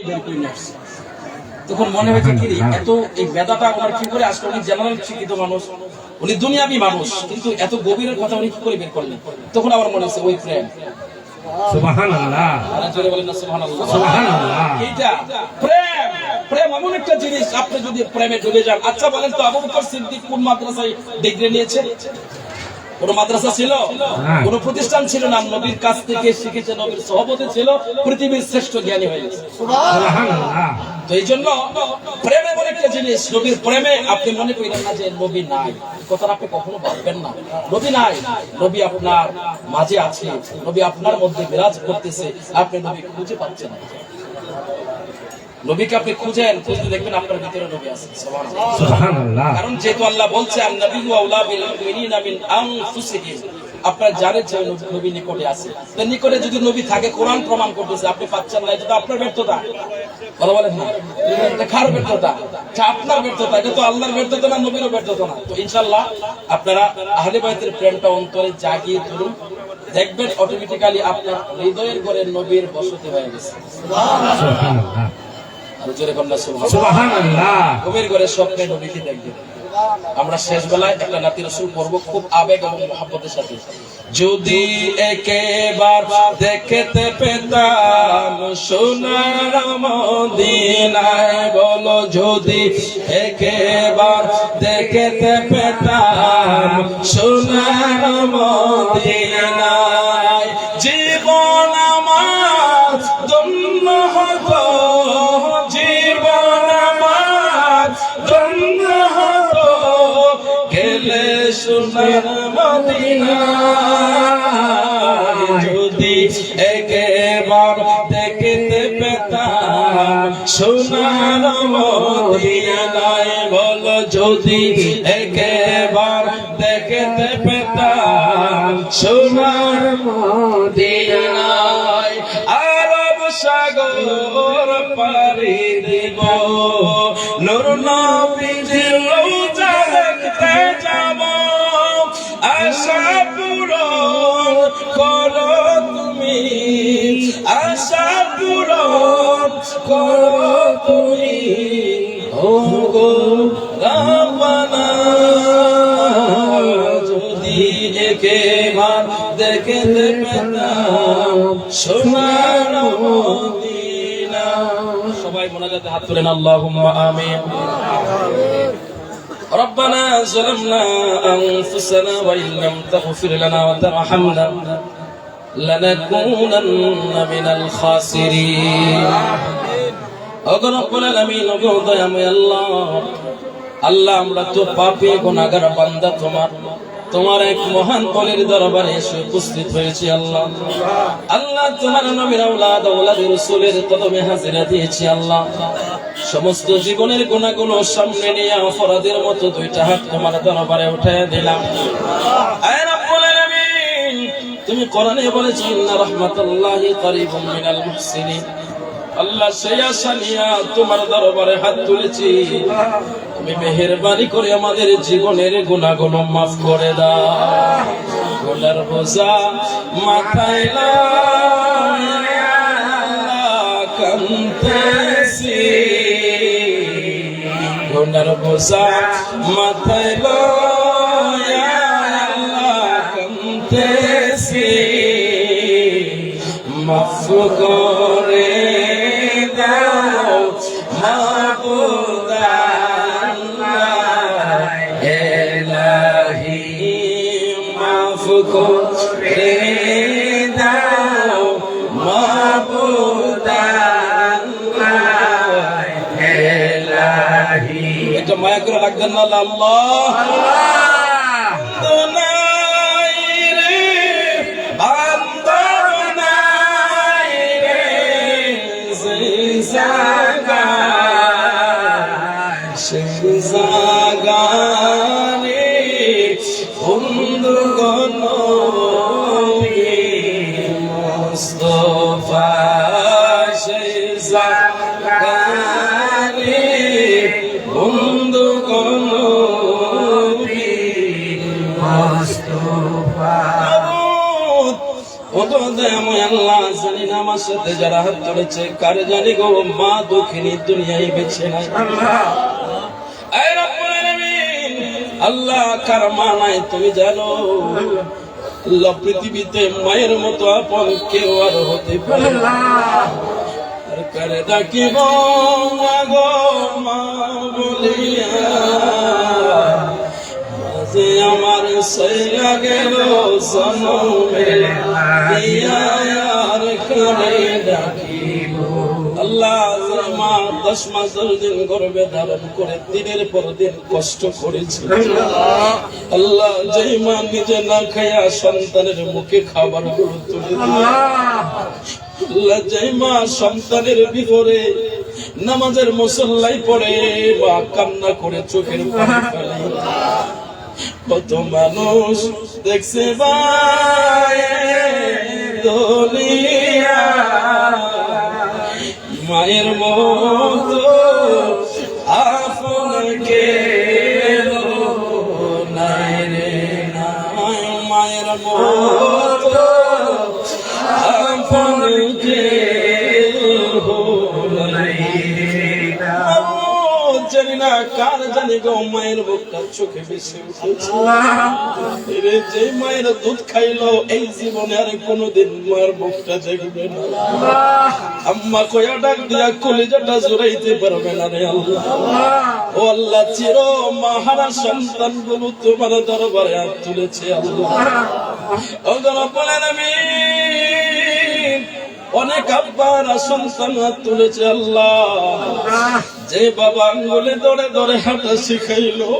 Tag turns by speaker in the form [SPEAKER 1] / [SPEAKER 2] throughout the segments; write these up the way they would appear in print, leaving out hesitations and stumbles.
[SPEAKER 1] বের করে নিয়ে আসছে। তখন মনে হয়েছে কি এত এই বেদাটা ওনার কি করে আসলো, উনি জেনারেল শিক্ষিত মানুষ, উনি দুনিয়াবি মানুষ, কিন্তু এত গভীরের কথা উনি কি করে বের করলেন? তখন আমার মনে হচ্ছে ওই প্রেম।
[SPEAKER 2] সুবহানাল্লাহ,
[SPEAKER 1] জোরে বলেন না সুবহানাল্লাহ।
[SPEAKER 2] সুবহানাল্লাহ।
[SPEAKER 1] এইটা প্রেম। প্রেম এমন একটা জিনিস, আপনি যদি প্রেমে ডুবে যান। আচ্ছা বলেন তো, আবু বকর সিদ্দিক কোন মাদ্রাসায় ডিগ্রি নিয়েছে? কোন মাদ্রাসা ছিল? কোন প্রতিষ্ঠান ছিল না। নবীর কাছ থেকে শিখেছে, নবীর সহবতে ছিল, পৃথিবীর শ্রেষ্ঠ জ্ঞানী হয়ে গেছে।
[SPEAKER 2] সুবহানাল্লাহ।
[SPEAKER 1] তো এই জন্য প্রেম এমন একটা জিনিস, নবীর প্রেমে আপনি মনে করেন না যে নবী নাই, কথাটা আপনি কখনো ভাববেন না। নবী নাই, নবী আপনার মাঝে আছে, নবী আপনার মধ্যে বিরাজ করতেছে, আপনি নবী খুঁজে পাচ্ছেন না। নবীকে আপনি খুঁজেন, খুঁজতে দেখবেন আপনার ভিতরে নবী আছে।
[SPEAKER 2] সুবহানাল্লাহ।
[SPEAKER 1] কারণ যেহেতু আল্লাহ বলছে আন-নাবিয়্যু আওলা বিল মুমিনিনা মিন আনফুসিহিম, আপনার জানেন যে নবী নিকটে আছে। তো নিকটে যদি নবী থাকে, কোরআন প্রমাণ করতেছে, আপনি পাচ্ছেন না, এটা তো আপনার ব্যর্থতা। কথা বলেন না, এটা কার ব্যর্থতা? এটা আপনার ব্যর্থতা। এটা তো আল্লাহর ব্যর্থতা না, নবীরও ব্যর্থতা না। তো ইনশাআল্লাহ আপনারা আহলে বাইতের প্রেমটা অন্তরে জাগিয়ে তুলুন, দেখবেন অটোমেটিক্যালি আপনার হৃদয়ের ঘরে নবীর বসতি হয়ে গেছে।
[SPEAKER 2] সুবহানাল্লাহ,
[SPEAKER 1] আর জোরে কন্যা
[SPEAKER 2] সুবহানাল্লাহ।
[SPEAKER 1] কবির ঘরে স্বপ্নে নবীকে দেখবেন। আমরা শেষ বেলায় একটা নাতি রাসূল পড়ব খুব আবেগ এবং মহব্বতের সাথে। যদি একেবার দেখতে পেতাম সোনার মদিনায়, বলো যদি একেবার দেখতে পেতাম সোনার মদিনায়, জীবন আমার ধন্য হতো, জীবন আমার ধন্য হতো, গেলে সোনার মদিনায়। যদি একেবার দেখতে পেতাম সোনার মদিনায়, বলো যদি একেবার দেখতে পেতাম সোনার মদিনায়। আরব সাগর পাড়ি দিব, নূর নবীজির রওজা দেখতে যাব, আশা পূরণ করো তুমি, আশা পূরণ করো তুমি, ও গো রাব্বানা। যদি একেবার দেখতে পেতাম সোনার মদিনা। সবাই মোনাজাতে হাত তুলেন, আল্লাহুম্মা আমিন। ربنا ظلمنا أنفسنا وإن لم تغفر لنا وترحمنا لنكونن من الخاسرين. ওগো রব্বুল আলামিন, ওগো দয়াময় আল্লাহ, আল্লাহ আমরা তো পাপী গুনাহগার বান্দা, তোমার এক মহান ওলির দরবারে এসে উপস্থিত হয়েছি। আল্লাহ আল্লাহ তোমার নবীর আওলাদ আওলাদ রাসূলের কদমে হাজিরা দিয়েছি। আল্লাহ সমস্ত জীবনের গুনাহগুলো সামনে নিয়ে অপরাধের মতো দুইটা হাত তোমার দরবারে উঠায় দিলাম। আয় রব্বুল আলামিন, তুমি কোরআনে বলেছো ইন্না রাহমাতুল্লাহি করিবুম মিনাল মুহসিনিন। আল্লাহ সেই আশা নিয়ে তোমার দরবারে হাত তুলেছি, তুমি মেহেরবানি করে আমাদের জীবনের গুনাহগুলো মাফ করে দাও। গুনার বোঝা মাথায় লইয়া কাঁদতেছি, গুনার বোঝা মাথায় লইয়া কাঁদতেছি, মাফ করে দাও মাবুদ আল্লাহ, ইলাহি মাফ করে দাও মাবুদ আল্লাহ, ইলাহি। এটা মায়া করে রাখবেন না, আল্লাহ জাগানে বন্ধুগণ মুস্তাফা, সেই জাগানে বন্ধুগণ মুস্তাফা। ও ওগো দয়াময় আল্লাহ, জানি না আমার সাথে যারা হাত ধরেছে কার জানি গো মা দুঃখিনী দুনিয়ায় বেছে নাই। এই রব্বুল আলামিন, আল্লাহ কার মা নাই তুমি জানো। আল্লাহ পৃথিবীতে মায়ের মতো আপন কেউ আর হতে পারে না। আর কারে ডাকিব মাগো মা বলিয়া, যে আমার সইলা গেল জনমে দিয়া, আর কারে ডাকিব। আল্লাহ মা 10 মাস 10 দিন গর্ভে ধারণ করে দিনের পর দিন কষ্ট করেছে। আল্লাহ যেই মা নিজে না খাইয়া সন্তানের মুখে খাবার গুলো তুলে দিল, আল্লাহ যেই মা সন্তানের বিপরে নামাজের মুসল্লাই পড়ে বা কান্না করে চোখের পানি ফেলে, কত মানুষ দেখছে ভাই দুনিয়া, মায়ের মতো আপনকে নাই রে নাই, মায়ের মতো আপনকে নাই জানি না কার জানি গো মায়ের বুকটা চোখে বেশি উঠেছে। যে মায়ের দুধ খাইলো এই জীবনে আর কোনোদিন মায়ের বুকটা দেখবে না। আম্মা কয়া ডাক দিয়া কলিজাটা জোরাইতে পারবে না রে আল্লাহ। ও আল্লাহ, চির মাহারা সন্তান গুলো তোমার দরবারে হাত তুলেছে আল্লাহ। ও রব্বুল আলামিন, অনেক আব্বারা সন্তান হাত তুলেছে আল্লাহ। যে বাবা আঙ্গুলে ধরে ধরে হাঁটা শিখাইলো,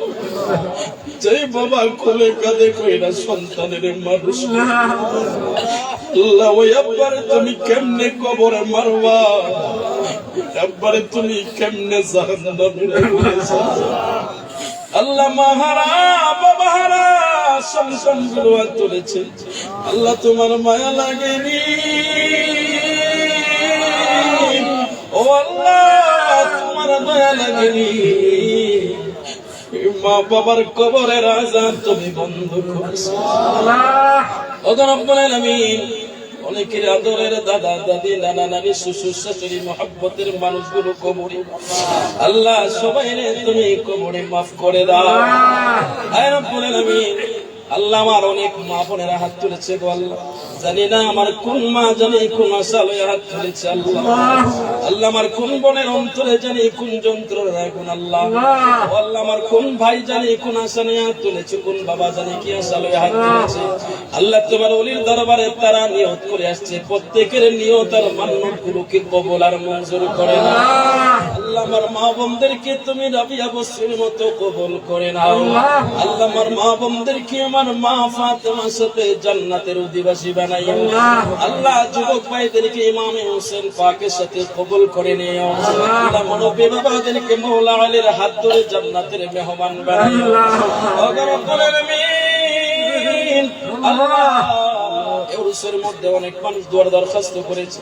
[SPEAKER 1] যে বাবা কোলে কাঁধে কইরা সন্তানের মানুষ, আল্লাহ ওই আব্বারে তুমি কেমনে কবরে মারবা, আব্বারে তুমি কেমনে জাহান্নামে রাখবা। আল্লাহ মাহারা বাবাহারা সন্তান গুলো হাত তুলেছে আল্লাহ, তোমার মায়া লাগেনি। ও আল্লাহ, তোমার দয়া লাগেনি। মা বাবার কবরের আযাব তুমি বন্ধ করেছো। ও রব্বুল আলামিন, অনেকের আদরের দাদা দাদি নানা নানি শ্বশুর শাশুড়ি মহব্বতের মানুষগুলো কবরে, আল্লাহ সবাই তুমি কবরে মাফ করে দাও। আয় রব্বুল আলামিন, আল্লাহ আমার অনেক মা বোনেরা হাত তুলেছে গো আল্লাহ, জানি না আমার কোন মা জানি কোন আশা লয়ে হাত তুলেছে আল্লাহ। আল্লাহ আমার কোন বোনের অন্তরে জানি কোন যন্ত্রণা কোন আল্লাহ। ও আল্লাহ আমার কোন ভাই জানি কোন আশা নিয়ে হাত তুলেছে, কোন বাবা জানি কি আশা লয়ে হাত তুলেছে। আল্লাহ তোমার ওলির দরবারে তারা নিয়ত করে আসছে, প্রত্যেকের নিয়ত আর মান্নত গুলোকে কবুল আর মঞ্জুর করে না। আল্লাহ আমার মা বোনদেরকে তুমি রাবিয়া বসরির মতো কবুল করে নাও। আল্লাহ আমার মা বোনদেরকে আমার মা ফাতেমার সাথে জান্নাতের অধিবাসী বানাইও। আল্লাহ যুবক ভাইদেরকে ইমামে হোসেন পাকের সাথে কবুল করে নিও। আল্লাহ মুরব্বি বাবাদেরকে মাওলা আলীর হাত ধরে জান্নাতের মেহমান বানাইও। ও রব্বুল আলামিন, আল্লাহ উরুসের মধ্যে অনেক মানুষ দোয়ার দরখাস্ত করেছে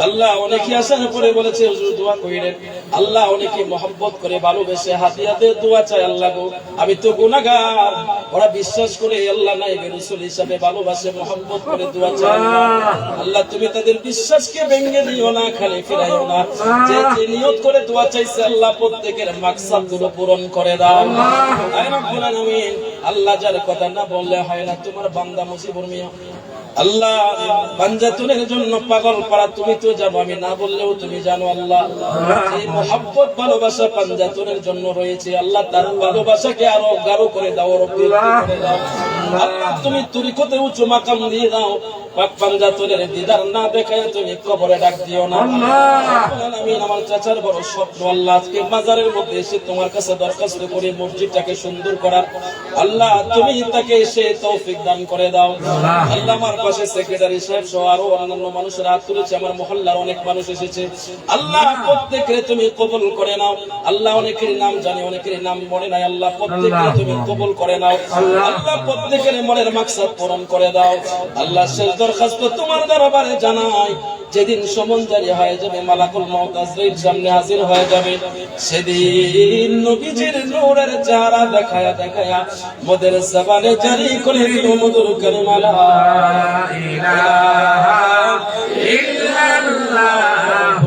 [SPEAKER 1] আল্লাহ, অনেকে আসার পরে বলেছে হুজুর দোয়া কইরেন। আল্লাহ অনেকে মহব্বত করে ভালোবেসে হাদিয়াতে দোয়া চায়। আল্লাহ গো, আমি তো গুনাহগার, ওরা বিশ্বাস করে আল্লাহ নাইবে রাসূল হিসাবে ভালোবাসে মহব্বত করে দোয়া চায়। আল্লাহ তুমি তাদের বিশ্বাসকে ভেঙে দিও না, খালি ফিরাইও না। যে যে নিয়ত করে দোয়া চাইছে আল্লাহ প্রত্যেকের মাকসাদ গুলো পূরণ করে দাও। আয় রব্বুল আলামিন, আল্লাহ যার কথা না বললে হয় না, তোমার বান্দা মুজিবুর মিয়া আল্লাহ পাঞ্জাতুনের জন্য পাগল পাড়া তুমি তো জানো, আমি না বললেও তুমি জানো। আল্লাহ এই মহব্বত ভালোবাসা পাঞ্জাতুনের জন্য রয়েছে আল্লাহ, তার ভালোবাসাকে আরো গাঢ় করে দাও, রব্বুল করে দাও। আল্লাহ তুমি তরিকতে উঁচু মাকাম দিয়ে দাও, পাক পাঞ্জাতুনের দিদার না দেখায় তুমি কবরে ডাক দিও না। আমি আমার চাচার বড় স্বপ্ন আল্লাহ, আজকে বাজারের মধ্যে এসে তোমার কাছে দরখাস্ত করে মসজিদটাকে সুন্দর করার, আল্লাহ তুমি তাকে এসে তৌফিক দান করে দাও। আল্লাহ আমার পাশে সেক্রেটারি সাহেব সহ আরো অন্যান্য মানুষের হাত তুলেছে, আমার মহল্লার অনেক মানুষ এসেছে আল্লাহ, প্রত্যেকের তুমি কবুল করে নাও। আল্লাহ অনেকের নাম জানি, অনেকের নাম মনে নাই, আল্লাহ প্রত্যেকের তুমি কবুল করে নাও। আল্লাহ প্রত্যেকের মনের মাকসাদ পূরণ করে দাও। আল্লাহ শেষ দরখাস্ত তোমার দরবারে জানাই, যেদিন সমন জারি হয়ে যাবে, মালাকুল মউত আজরাইল সামনে হাজির হয়ে যাবে, সেদিন নবীজির নূরের চেহারা দেখায়া দেখায়া মোদের জবানে জারি করে দিল মধুর কালিমা লা ইলাহা ইল্লাল্লাহ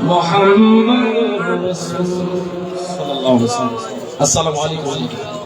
[SPEAKER 1] মুহাম্মাদুর রাসূলুল্লাহ সাল্লাল্লাহু আলাইহি ওয়াসাল্লাম। আসসালামু আলাইকুম।